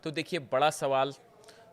तो देखिए बड़ा सवाल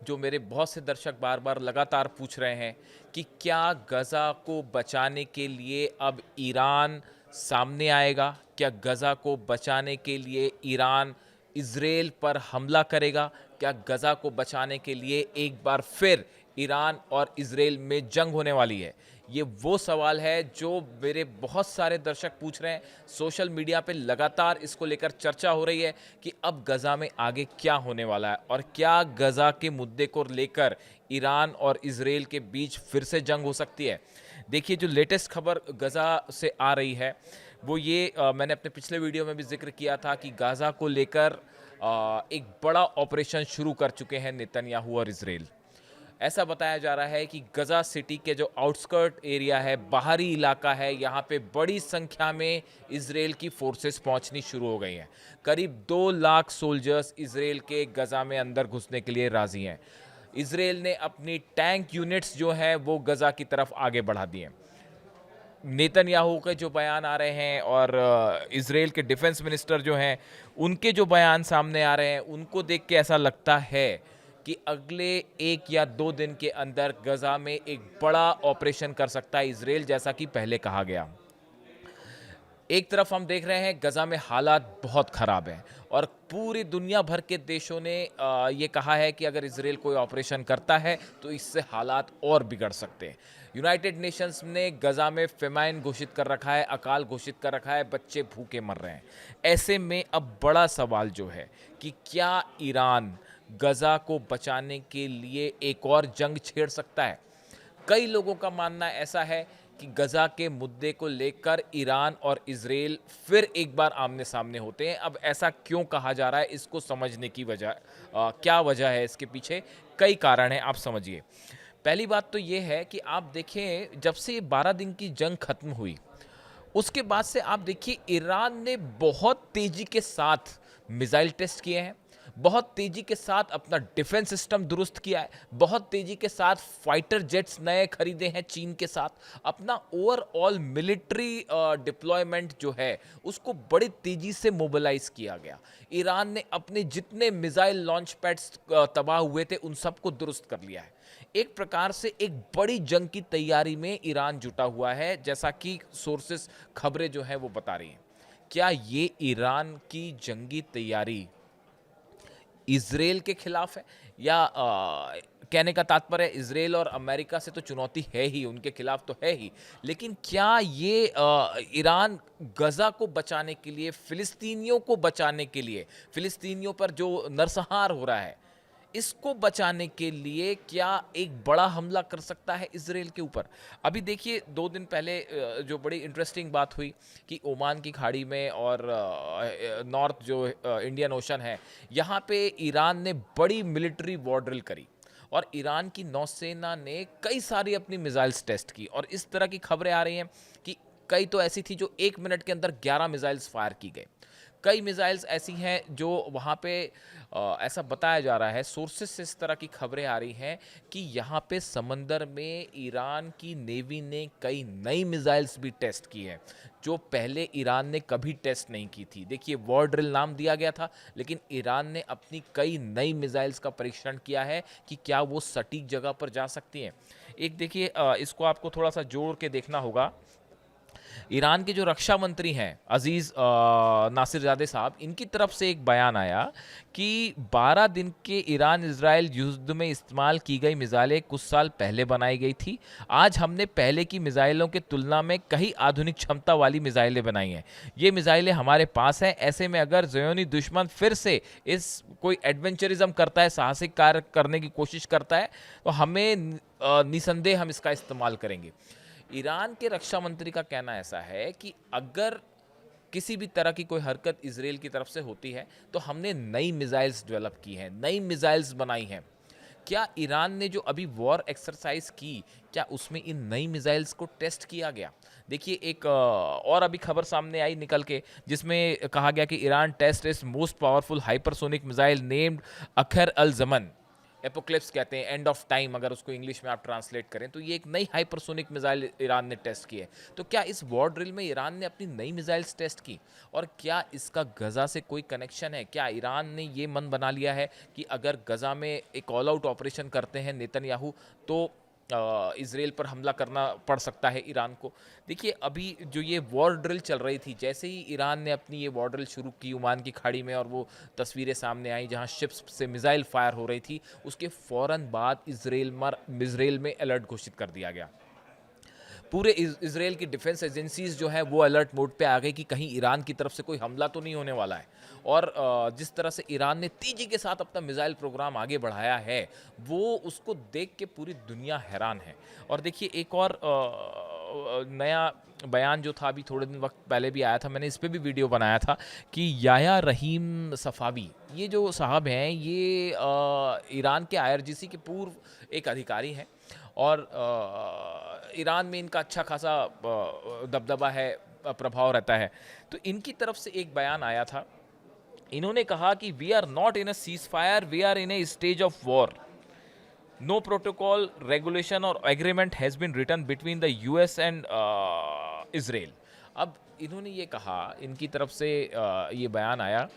जो मेरे बहुत से दर्शक बार बार लगातार पूछ रहे हैं कि क्या गज़ा को बचाने के लिए अब ईरान सामने आएगा? क्या गज़ा को बचाने के लिए ईरान इज़राइल पर हमला करेगा? क्या गज़ा को बचाने के लिए एक बार फिर ईरान और इज़राइल में जंग होने वाली है? ये वो सवाल है जो मेरे बहुत सारे दर्शक पूछ रहे हैं। सोशल मीडिया पे लगातार इसको लेकर चर्चा हो रही है कि अब गज़ा में आगे क्या होने वाला है और क्या गज़ा के मुद्दे को लेकर ईरान और इज़राइल के बीच फिर से जंग हो सकती है। देखिए जो लेटेस्ट खबर गज़ा से आ रही है वो ये मैंने अपने पिछले वीडियो में भी जिक्र किया था कि गाज़ा को लेकर एक बड़ा ऑपरेशन शुरू कर चुके हैं नेतन्याहू और इज़राइल। ऐसा बताया जा रहा है कि गज़ा सिटी के जो आउटस्कर्ट एरिया है, बाहरी इलाका है, यहाँ पे बड़ी संख्या में इज़राइल की फोर्सेस पहुँचनी शुरू हो गई हैं। करीब 2 लाख सोल्जर्स इज़राइल के गज़ा में अंदर घुसने के लिए राज़ी हैं। इज़राइल ने अपनी टैंक यूनिट्स जो हैं वो गज़ा की तरफ आगे बढ़ा दी हैं। नेतन्याहू के जो बयान आ रहे हैं और इज़राइल के डिफेंस मिनिस्टर जो हैं, उनके जो बयान सामने आ रहे हैं, उनको देख के ऐसा लगता है कि अगले 1 या 2 दिन के अंदर गज़ा में एक बड़ा ऑपरेशन कर सकता है इज़राइल, जैसा कि पहले कहा गया। एक तरफ हम देख रहे हैं गज़ा में हालात बहुत ख़राब हैं और पूरी दुनिया भर के देशों ने ये कहा है कि अगर इज़राइल कोई ऑपरेशन करता है तो इससे हालात और बिगड़ सकते हैं। यूनाइटेड नेशंस ने गज़ा में फेमाइन घोषित कर रखा है, अकाल घोषित कर रखा है, बच्चे भूखे मर रहे हैं। ऐसे में अब बड़ा सवाल जो है कि क्या ईरान गज़ा को बचाने के लिए एक और जंग छेड़ सकता है? कई लोगों का मानना ऐसा है कि गज़ा के मुद्दे को लेकर ईरान और इज़राइल फिर एक बार आमने सामने होते हैं। अब ऐसा क्यों कहा जा रहा है, इसको समझने की वजह क्या वजह है इसके पीछे? कई कारण हैं, आप समझिए। पहली बात तो ये है कि आप देखें जब से ये 12 दिन की जंग खत्म हुई, उसके बाद से आप देखिए ईरान ने बहुत तेज़ी के साथ मिसाइल टेस्ट किए हैं, बहुत तेज़ी के साथ अपना डिफेंस सिस्टम दुरुस्त किया है, बहुत तेज़ी के साथ फाइटर जेट्स नए खरीदे हैं चीन के साथ, अपना ओवरऑल मिलिट्री डिप्लॉयमेंट जो है उसको बड़ी तेज़ी से मोबिलाइज किया गया। ईरान ने अपने जितने मिसाइल लॉन्च पैड्स तबाह हुए थे उन सबको दुरुस्त कर लिया है। एक प्रकार से एक बड़ी जंग की तैयारी में ईरान जुटा हुआ है, जैसा कि सोर्सेस खबरें जो हैं वो बता रही हैं। क्या ये ईरान की जंगी तैयारी इज़राइल के खिलाफ है या कहने का तात्पर्य इज़राइल और अमेरिका से तो चुनौती है ही, उनके खिलाफ तो है ही, लेकिन क्या ये ईरान गज़ा को बचाने के लिए, फ़िलिस्तीनियों को बचाने के लिए, फ़िलिस्तीनियों पर जो नरसंहार हो रहा है, इसको बचाने के लिए क्या एक बड़ा हमला कर सकता है इज़राइल के ऊपर? अभी देखिए 2 दिन पहले जो बड़ी इंटरेस्टिंग बात हुई कि ओमान की खाड़ी में और नॉर्थ जो इंडियन ओशन है, यहाँ पे ईरान ने बड़ी मिलिट्री वॉर ड्रिल करी और ईरान की नौसेना ने कई सारी अपनी मिसाइल्स टेस्ट की और इस तरह की खबरें आ रही हैं कि कई तो ऐसी थी जो 1 मिनट के अंदर 11 मिसाइल्स फायर की गई। कई मिसाइल्स ऐसी हैं जो वहाँ पे ऐसा बताया जा रहा है, सोर्सेस से इस तरह की खबरें आ रही हैं कि यहाँ पे समंदर में ईरान की नेवी ने कई नई मिसाइल्स भी टेस्ट की है जो पहले ईरान ने कभी टेस्ट नहीं की थी। देखिए वॉर ड्रिल नाम दिया गया था, लेकिन ईरान ने अपनी कई नई मिसाइल्स का परीक्षण किया है कि क्या वो सटीक जगह पर जा सकती हैं। एक देखिए इसको आपको थोड़ा सा जोड़ के देखना होगा। ईरान के जो रक्षा मंत्री हैं अजीज़ नासिरज़ादे साहब, इनकी तरफ से एक बयान आया कि 12 दिन के ईरान इजराइल युद्ध में इस्तेमाल की गई मिसाइलें कुछ साल पहले बनाई गई थी। आज हमने पहले की मिसाइलों के तुलना में कई आधुनिक क्षमता वाली मिसाइलें बनाई हैं। ये मिसाइलें हमारे पास हैं। ऐसे में अगर ज़योनी दुश्मन फिर से इस कोई एडवेंचरिज्म करता है, साहसिक कार्य करने की कोशिश करता है, तो हमें निसंदेह हम इसका इस्तेमाल करेंगे। ईरान के रक्षा मंत्री का कहना ऐसा है कि अगर किसी भी तरह की कोई हरकत इजराइल की तरफ से होती है तो हमने नई मिसाइल्स डेवलप की हैं, नई मिसाइल्स बनाई हैं। क्या ईरान ने जो अभी वॉर एक्सरसाइज की, क्या उसमें इन नई मिसाइल्स को टेस्ट किया गया? देखिए एक और अभी खबर सामने आई निकल के, जिसमें कहा गया कि Iran test is most powerful hypersonic missile named अखर अल जमन एपोक्लिप्स कहते हैं, एंड ऑफ टाइम अगर उसको इंग्लिश में आप ट्रांसलेट करें, तो ये एक नई हाइपरसोनिक मिसाइल ईरान ने टेस्ट की है। तो क्या इस वॉर ड्रिल में ईरान ने अपनी नई मिसाइल्स टेस्ट की, और क्या इसका गज़ा से कोई कनेक्शन है? क्या ईरान ने ये मन बना लिया है कि अगर गज़ा में एक ऑल आउट ऑपरेशन करते हैं नेतन्याहू, तो इज़राइल पर हमला करना पड़ सकता है ईरान को? देखिए, अभी जो ये वॉर ड्रिल चल रही थी, जैसे ही ईरान ने अपनी ये वॉर ड्रिल शुरू की ओमान की खाड़ी में, और वो तस्वीरें सामने आई जहां शिप्स से मिसाइल फायर हो रही थी, उसके फ़ौरन बाद इज़राइल में अलर्ट घोषित कर दिया गया। पूरे इज़राइल की डिफेंस एजेंसीज जो है वो अलर्ट मोड पे आ गई कि कहीं ईरान की तरफ से कोई हमला तो नहीं होने वाला है। और जिस तरह से ईरान ने तेजी के साथ अपना मिसाइल प्रोग्राम आगे बढ़ाया है, वो उसको देख के पूरी दुनिया हैरान है। और देखिए, एक और नया बयान जो था, अभी थोड़े दिन वक्त पहले भी आया था, मैंने इस पे भी वीडियो बनाया था, कि याया रहीम सफ़ावी, ये जो साहब हैं, ये ईरान के आईआरजीसी के पूर्व एक अधिकारी हैं, और ईरान में इनका अच्छा खासा दबदबा है, प्रभाव रहता है। तो इनकी तरफ से एक बयान आया था, इन्होंने कहा कि we are not in a ceasefire, we are in a stage of war. No protocol, regulation और agreement has been written between the US and Israel. अब इन्होंने ये कहा, इनकी तरफ से ये बयान आया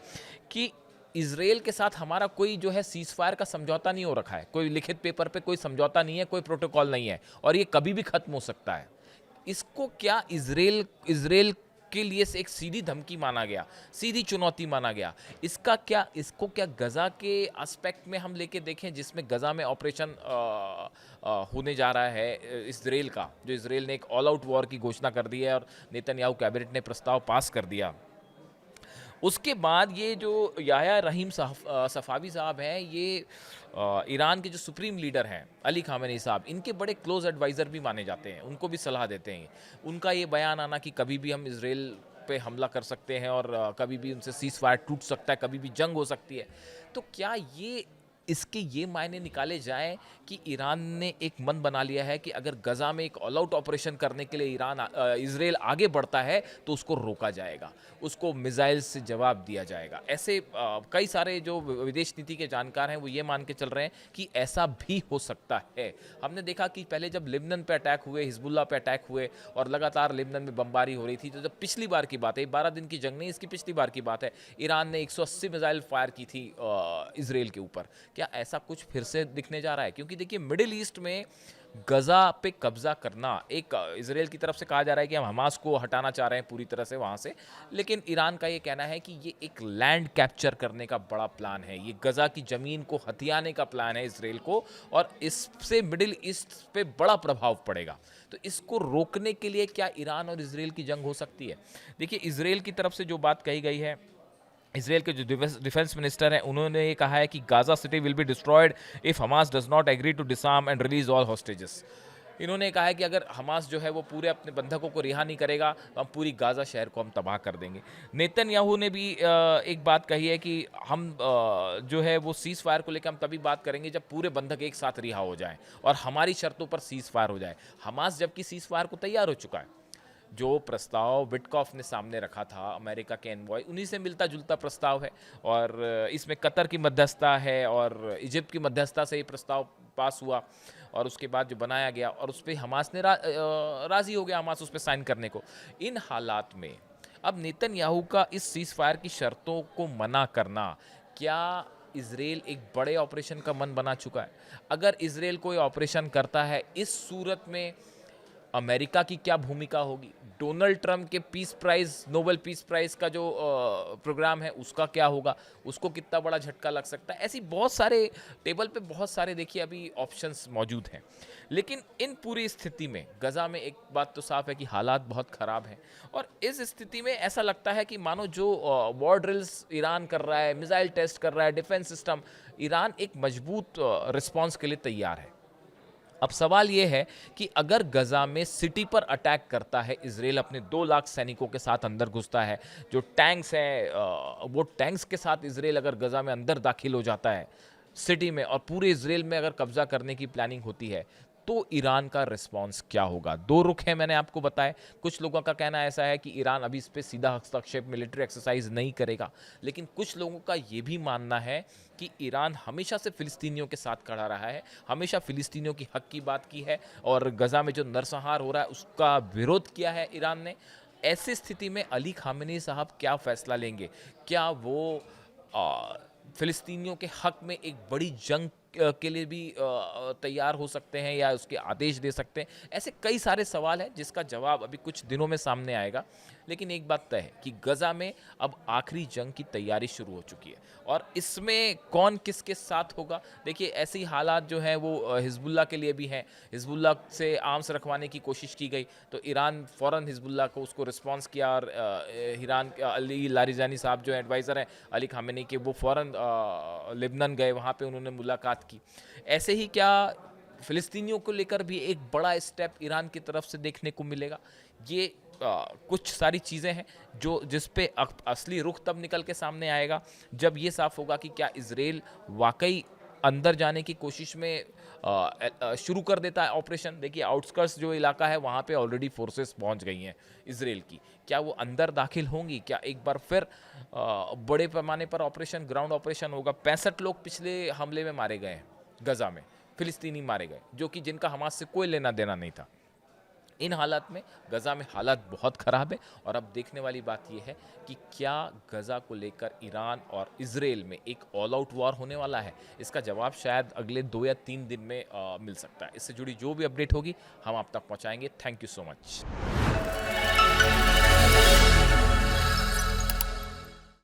कि इसराइल के साथ हमारा कोई जो है सीज फायर का समझौता नहीं हो रखा है, कोई लिखित पेपर पे कोई समझौता नहीं है, कोई प्रोटोकॉल नहीं है, और ये कभी भी खत्म हो सकता है। इसको क्या इसराइल के लिए से एक सीधी धमकी माना गया, सीधी चुनौती माना गया? इसको क्या गज़ा के एस्पेक्ट में हम लेके देखें, जिसमें गज़ा में ऑपरेशन होने जा रहा है इसराइल का, जो इसराइल ने एक ऑल आउट वॉर की घोषणा कर दी है, और नेतन्याहू कैबिनेट ने प्रस्ताव पास कर दिया। उसके बाद ये जो याह्या रहीम सफ़ावी साहब हैं, ये ईरान के जो सुप्रीम लीडर हैं अली खामेनी साहब, इनके बड़े क्लोज एडवाइज़र भी माने जाते हैं, उनको भी सलाह देते हैं। उनका ये बयान आना कि कभी भी हम इसराइल पे हमला कर सकते हैं, और कभी भी उनसे सीज़ फायर टूट सकता है, कभी भी जंग हो सकती है। तो क्या इसके ये मायने निकाले जाएं कि ईरान ने एक मन बना लिया है कि अगर गज़ा में एक ऑल आउट ऑपरेशन करने के लिए इसराइल आगे बढ़ता है, तो उसको रोका जाएगा, उसको मिसाइल से जवाब दिया जाएगा? ऐसे कई सारे जो विदेश नीति के जानकार हैं, वो ये मान के चल रहे हैं कि ऐसा भी हो सकता है। हमने देखा कि पहले जब लिबनन पे अटैक हुए, हिजबुल्लाह पे अटैक हुए, और लगातार लिबनन में बमबारी हो रही थी, तो जब पिछली बार की बात है, 12 दिन की जंग नहीं, इसकी पिछली बार की बात है, ईरान ने 180 मिसाइल फायर की थी इसराइल के ऊपर। क्या ऐसा कुछ फिर से दिखने जा रहा है? क्योंकि देखिए, मिडिल ईस्ट में गजा पे कब्जा करना, एक इसराइल की तरफ से कहा जा रहा है कि हम हमास को हटाना चाह रहे हैं पूरी तरह से वहाँ से, लेकिन ईरान का ये कहना है कि ये एक लैंड कैप्चर करने का बड़ा प्लान है, ये गजा की ज़मीन को हथियाने का प्लान है इसराइल को, और इससे मिडिल ईस्ट पे बड़ा प्रभाव पड़ेगा। तो इसको रोकने के लिए क्या ईरान और इसराइल की जंग हो सकती है? देखिए, इसराइल की तरफ से जो बात कही गई है, इसराइल के जो डिफेंस मिनिस्टर हैं, उन्होंने ये कहा है कि Gaza city will be destroyed if Hamas does not agree to disarm and release all hostages. इन्होंने कहा है कि अगर हमास जो है वो पूरे अपने बंधकों को रिहा नहीं करेगा, तो हम पूरी गाजा शहर को हम तबाह कर देंगे। नेतन्याहू ने भी एक बात कही है कि हम जो है वो सीज़ फायर को लेकर हम तभी बात करेंगे जब पूरे बंधक एक साथ रिहा हो जाएं, और हमारी शर्तों पर सीज़ फायर हो जाए। हमास जबकि सीज़ फायर को तैयार हो चुका है, जो प्रस्ताव विटकॉफ ने सामने रखा था, अमेरिका के एनवॉय, उन्हीं से मिलता जुलता प्रस्ताव है, और इसमें कतर की मध्यस्थता है, और इजिप्ट की मध्यस्थता से ये प्रस्ताव पास हुआ, और उसके बाद जो बनाया गया, और उस पर हमास ने राज़ी हो गया, हमास उस पर साइन करने को। इन हालात में अब नेतन्याहू का इस सीज़ फायर की शर्तों को मना करना, क्या इसराइल एक बड़े ऑपरेशन का मन बना चुका है? अगर इसराइल कोई ऑपरेशन करता है, इस सूरत में अमेरिका की क्या भूमिका होगी? डोनाल्ड ट्रंप के peace prize, Nobel peace prize का जो प्रोग्राम है, उसका क्या होगा? उसको कितना बड़ा झटका लग सकता है? ऐसी बहुत सारे टेबल पे बहुत सारे, देखिए, अभी ऑप्शंस मौजूद हैं। लेकिन इन पूरी स्थिति में गज़ा में एक बात तो साफ है कि हालात बहुत ख़राब हैं, और इस स्थिति में ऐसा लगता है कि मानो जो वॉर ड्रिल्स ईरान कर रहा है, मिसाइल टेस्ट कर रहा है, डिफेंस सिस्टम, ईरान एक मजबूत रिस्पॉन्स के लिए तैयार है। अब सवाल ये है कि अगर गजा में सिटी पर अटैक करता है इसराइल, अपने 2 लाख सैनिकों के साथ अंदर घुसता है, जो टैंक्स हैं वो टैंक्स के साथ इसराइल अगर गजा में अंदर दाखिल हो जाता है सिटी में, और पूरे इसराइल में अगर कब्जा करने की प्लानिंग होती है, तो ईरान का रिस्पॉन्स क्या होगा। दो रुख हैं मैंने आपको बताए। कुछ लोगों का कहना ऐसा है कि ईरान अभी इस पे सीधा हस्तक्षेप मिलिट्री एक्सरसाइज नहीं करेगा, लेकिन कुछ लोगों का ये भी मानना है कि ईरान हमेशा से फिलिस्तीनियों के साथ खड़ा रहा है, हमेशा फिलिस्तीनियों की हक की बात की है और गजा में जो नरसंहार हो रहा है उसका विरोध किया है ईरान ने। ऐसी स्थिति में अली खामेनी साहब क्या फैसला लेंगे? क्या वो फिलिस्तीनियों के हक में एक बड़ी जंग के लिए भी तैयार हो सकते हैं या उसके आदेश दे सकते हैं? ऐसे कई सारे सवाल हैं जिसका जवाब अभी कुछ दिनों में सामने आएगा। लेकिन एक बात तय है कि गजा में अब आखिरी जंग की तैयारी शुरू हो चुकी है और इसमें कौन किसके साथ होगा। देखिए ऐसे ही हालात जो हैं वो हिजबुल्लाह के लिए भी हैं। हिजबुल्लाह से आर्म्स रखवाने की कोशिश की गई तो ईरान फ़ौरन हिजबुल्लाह को उसको रिस्पॉन्स किया और ईरान अली लारिजानी साहब जो एडवाइज़र हैं अली खामेनी के, वो फ़ौरन लेबनान गए, वहाँ पे उन्होंने मुलाकात की। ऐसे ही क्या फ़िलिस्तीनियों को लेकर भी एक बड़ा स्टेप ईरान की तरफ से देखने को मिलेगा? ये कुछ सारी चीज़ें हैं जो जिस पे असली रुख तब निकल के सामने आएगा जब ये साफ होगा कि क्या इजराइल वाकई अंदर जाने की कोशिश में शुरू कर देता है ऑपरेशन। देखिए आउटस्कर्ट्स जो इलाका है वहाँ पे ऑलरेडी फोर्सेस पहुँच गई हैं इजराइल की। क्या वो अंदर दाखिल होंगी? क्या एक बार फिर बड़े पैमाने पर ऑपरेशन, ग्राउंड ऑपरेशन होगा? 65 लोग पिछले हमले में मारे गए हैं गजा में, फिलिस्तीनी मारे गए, जो कि जिनका हमास से कोई लेना देना नहीं था। इन हालात में गजा में हालात बहुत ख़राब है और अब देखने वाली बात यह है कि क्या गजा को लेकर ईरान और इजराइल में एक ऑल आउट वॉर होने वाला है। इसका जवाब शायद अगले 2 या 3 दिन में मिल सकता है। इससे जुड़ी जो भी अपडेट होगी हम आप तक पहुंचाएंगे। Thank you so much.